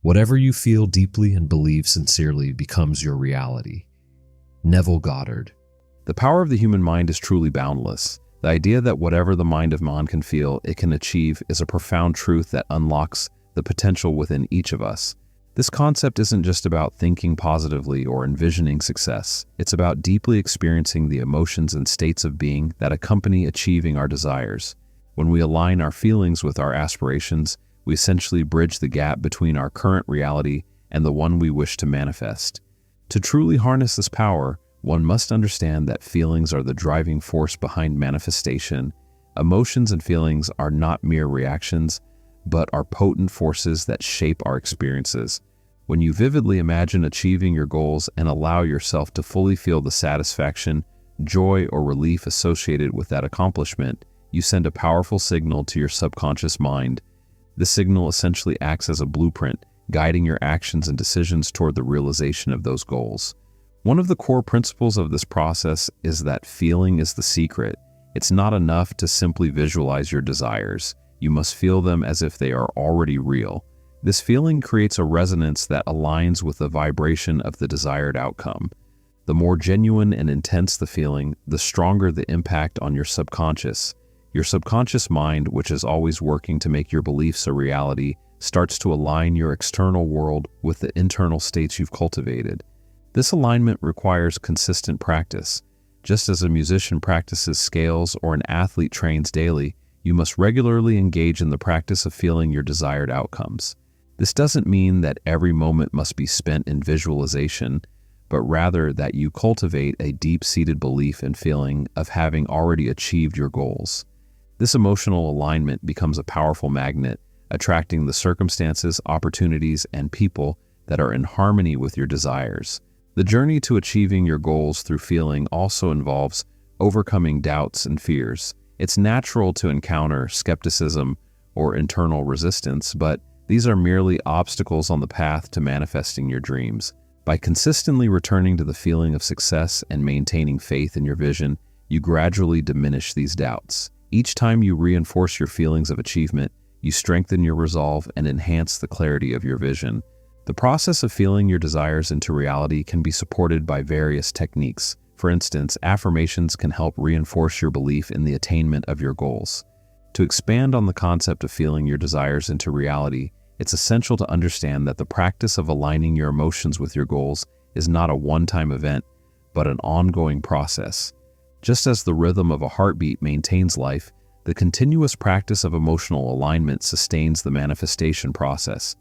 Whatever you feel deeply and believe sincerely becomes your reality. Neville Goddard. The power of the human mind is truly boundless. The idea that whatever the mind of man can feel, it can achieve is a profound truth that unlocks the potential within each of us. This concept isn't just about thinking positively or envisioning success. It's about deeply experiencing the emotions and states of being that accompany achieving our desires. When we align our feelings with our aspirations, we essentially bridge the gap between our current reality and the one we wish to manifest. To truly harness this power, one must understand that feelings are the driving force behind manifestation. Emotions and feelings are not mere reactions, but are potent forces that shape our experiences. When you vividly imagine achieving your goals and allow yourself to fully feel the satisfaction, joy, or relief associated with that accomplishment, you send a powerful signal to your subconscious mind. This signal essentially acts as a blueprint, guiding your actions and decisions toward the realization of those goals. One of the core principles of this process is that feeling is the secret. It's not enough to simply visualize your desires. You must feel them as if they are already real. This feeling creates a resonance that aligns with the vibration of the desired outcome. The more genuine and intense the feeling, the stronger the impact on your subconscious. Your subconscious mind, which is always working to make your beliefs a reality, starts to align your external world with the internal states you've cultivated. This alignment requires consistent practice. Just as a musician practices scales or an athlete trains daily, you must regularly engage in the practice of feeling your desired outcomes. This doesn't mean that every moment must be spent in visualization, but rather that you cultivate a deep-seated belief and feeling of having already achieved your goals. This emotional alignment becomes a powerful magnet, attracting the circumstances, opportunities, and people that are in harmony with your desires. The journey to achieving your goals through feeling also involves overcoming doubts and fears. It's natural to encounter skepticism or internal resistance, but these are merely obstacles on the path to manifesting your dreams. By consistently returning to the feeling of success and maintaining faith in your vision, you gradually diminish these doubts. Each time you reinforce your feelings of achievement, you strengthen your resolve and enhance the clarity of your vision. The process of feeling your desires into reality can be supported by various techniques. For instance, affirmations can help reinforce your belief in the attainment of your goals. To expand on the concept of feeling your desires into reality, it's essential to understand that the practice of aligning your emotions with your goals is not a one-time event, but an ongoing process. Just as the rhythm of a heartbeat maintains life, the continuous practice of emotional alignment sustains the manifestation process.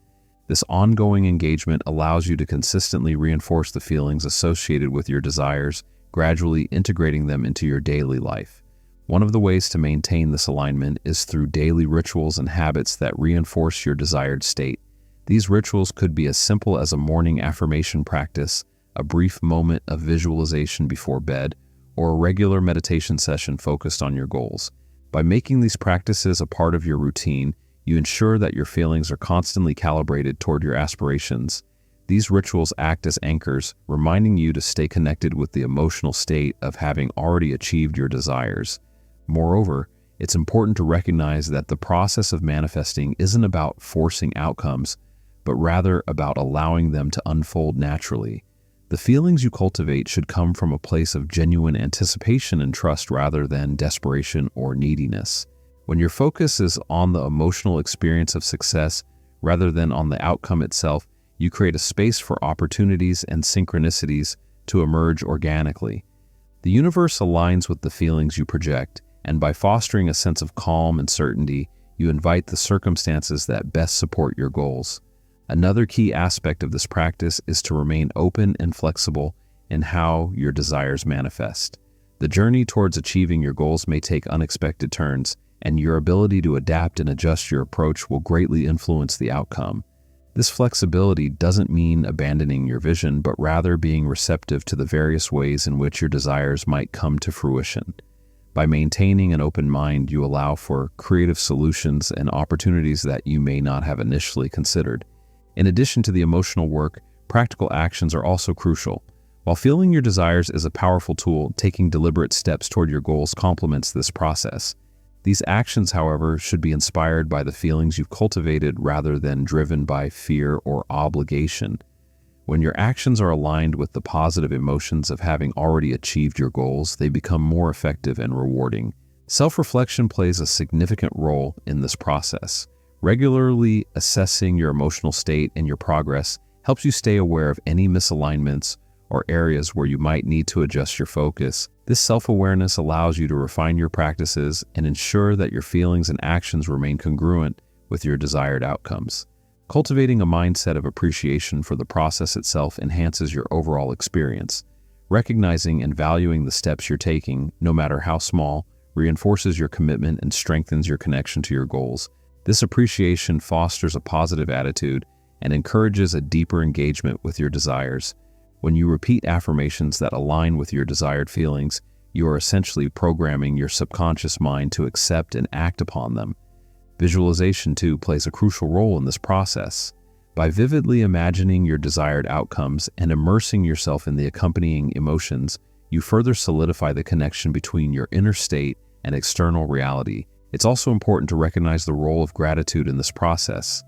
This ongoing engagement allows you to consistently reinforce the feelings associated with your desires, gradually integrating them into your daily life. One of the ways to maintain this alignment is through daily rituals and habits that reinforce your desired state. These rituals could be as simple as a morning affirmation practice, a brief moment of visualization before bed, or a regular meditation session focused on your goals. By making these practices a part of your routine, you ensure that your feelings are constantly calibrated toward your aspirations. These rituals act as anchors, reminding you to stay connected with the emotional state of having already achieved your desires. Moreover, it's important to recognize that the process of manifesting isn't about forcing outcomes, but rather about allowing them to unfold naturally. The feelings you cultivate should come from a place of genuine anticipation and trust rather than desperation or neediness. When your focus is on the emotional experience of success rather than on the outcome itself, you create a space for opportunities and synchronicities to emerge organically. The universe aligns with the feelings you project, and by fostering a sense of calm and certainty, you invite the circumstances that best support your goals. Another key aspect of this practice is to remain open and flexible in how your desires manifest. The journey towards achieving your goals may take unexpected turns, and your ability to adapt and adjust your approach will greatly influence the outcome. This flexibility doesn't mean abandoning your vision, but rather being receptive to the various ways in which your desires might come to fruition. By maintaining an open mind, you allow for creative solutions and opportunities that you may not have initially considered. In addition to the emotional work, practical actions are also crucial. While feeling your desires is a powerful tool, taking deliberate steps toward your goals complements this process. These actions, however, should be inspired by the feelings you've cultivated rather than driven by fear or obligation. When your actions are aligned with the positive emotions of having already achieved your goals, they become more effective and rewarding. Self-reflection plays a significant role in this process. Regularly assessing your emotional state and your progress helps you stay aware of any misalignments or areas where you might need to adjust your focus. This self-awareness allows you to refine your practices and ensure that your feelings and actions remain congruent with your desired outcomes. Cultivating a mindset of appreciation for the process itself enhances your overall experience. Recognizing and valuing the steps you're taking, no matter how small, reinforces your commitment and strengthens your connection to your goals. This appreciation fosters a positive attitude and encourages a deeper engagement with your desires. When you repeat affirmations that align with your desired feelings, you are essentially programming your subconscious mind to accept and act upon them. Visualization, too, plays a crucial role in this process. By vividly imagining your desired outcomes and immersing yourself in the accompanying emotions, you further solidify the connection between your inner state and external reality. It's also important to recognize the role of gratitude in this process.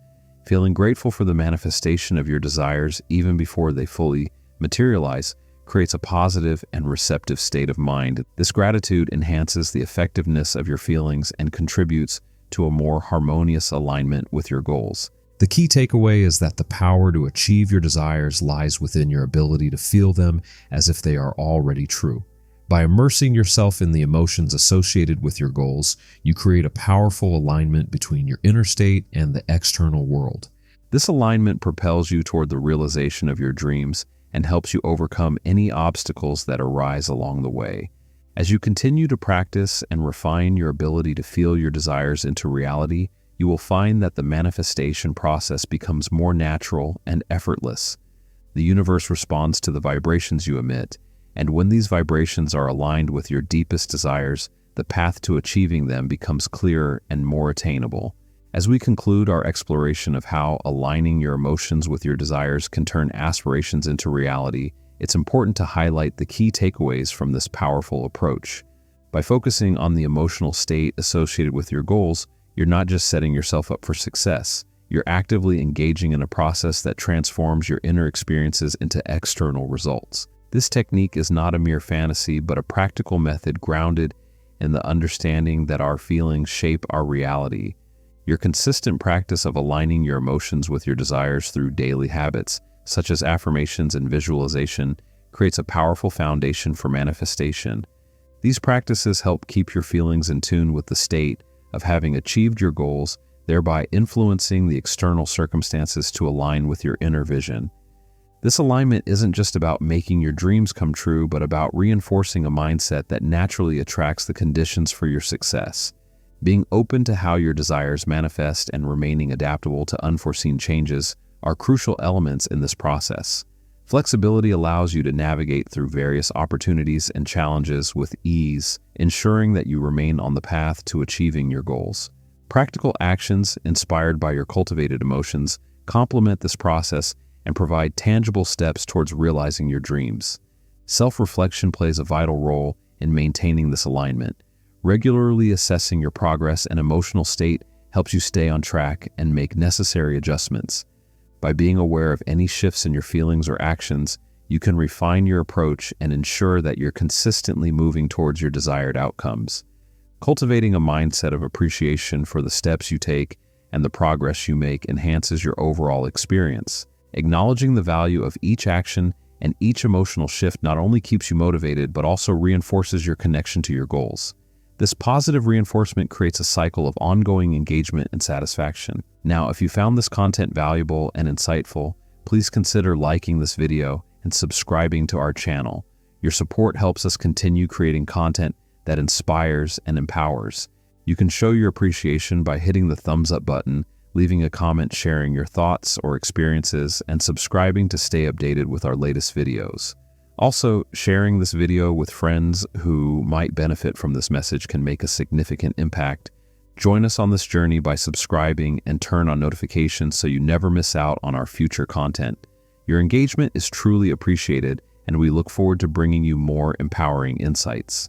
Feeling grateful for the manifestation of your desires even before they fully materialize creates a positive and receptive state of mind. This gratitude enhances the effectiveness of your feelings and contributes to a more harmonious alignment with your goals. The key takeaway is that the power to achieve your desires lies within your ability to feel them as if they are already true. By immersing yourself in the emotions associated with your goals, you create a powerful alignment between your inner state and the external world. This alignment propels you toward the realization of your dreams and helps you overcome any obstacles that arise along the way. As you continue to practice and refine your ability to feel your desires into reality, you will find that the manifestation process becomes more natural and effortless. The universe responds to the vibrations you emit, and when these vibrations are aligned with your deepest desires, the path to achieving them becomes clearer and more attainable. As we conclude our exploration of how aligning your emotions with your desires can turn aspirations into reality, it's important to highlight the key takeaways from this powerful approach. By focusing on the emotional state associated with your goals, you're not just setting yourself up for success, you're actively engaging in a process that transforms your inner experiences into external results. This technique is not a mere fantasy, but a practical method grounded in the understanding that our feelings shape our reality. Your consistent practice of aligning your emotions with your desires through daily habits, such as affirmations and visualization, creates a powerful foundation for manifestation. These practices help keep your feelings in tune with the state of having achieved your goals, thereby influencing the external circumstances to align with your inner vision. This alignment isn't just about making your dreams come true, but about reinforcing a mindset that naturally attracts the conditions for your success. Being open to how your desires manifest and remaining adaptable to unforeseen changes are crucial elements in this process. Flexibility allows you to navigate through various opportunities and challenges with ease, ensuring that you remain on the path to achieving your goals. Practical actions inspired by your cultivated emotions complement this process and provide tangible steps towards realizing your dreams. Self-reflection plays a vital role in maintaining this alignment. Regularly assessing your progress and emotional state helps you stay on track and make necessary adjustments. By being aware of any shifts in your feelings or actions, you can refine your approach and ensure that you're consistently moving towards your desired outcomes. Cultivating a mindset of appreciation for the steps you take and the progress you make enhances your overall experience. Acknowledging the value of each action and each emotional shift not only keeps you motivated, but also reinforces your connection to your goals. This positive reinforcement creates a cycle of ongoing engagement and satisfaction. Now, if you found this content valuable and insightful, please consider liking this video and subscribing to our channel. Your support helps us continue creating content that inspires and empowers. You can show your appreciation by hitting the thumbs up button, leaving a comment sharing your thoughts or experiences, and subscribing to stay updated with our latest videos. Also, sharing this video with friends who might benefit from this message can make a significant impact. Join us on this journey by subscribing and turn on notifications so you never miss out on our future content. Your engagement is truly appreciated, and we look forward to bringing you more empowering insights.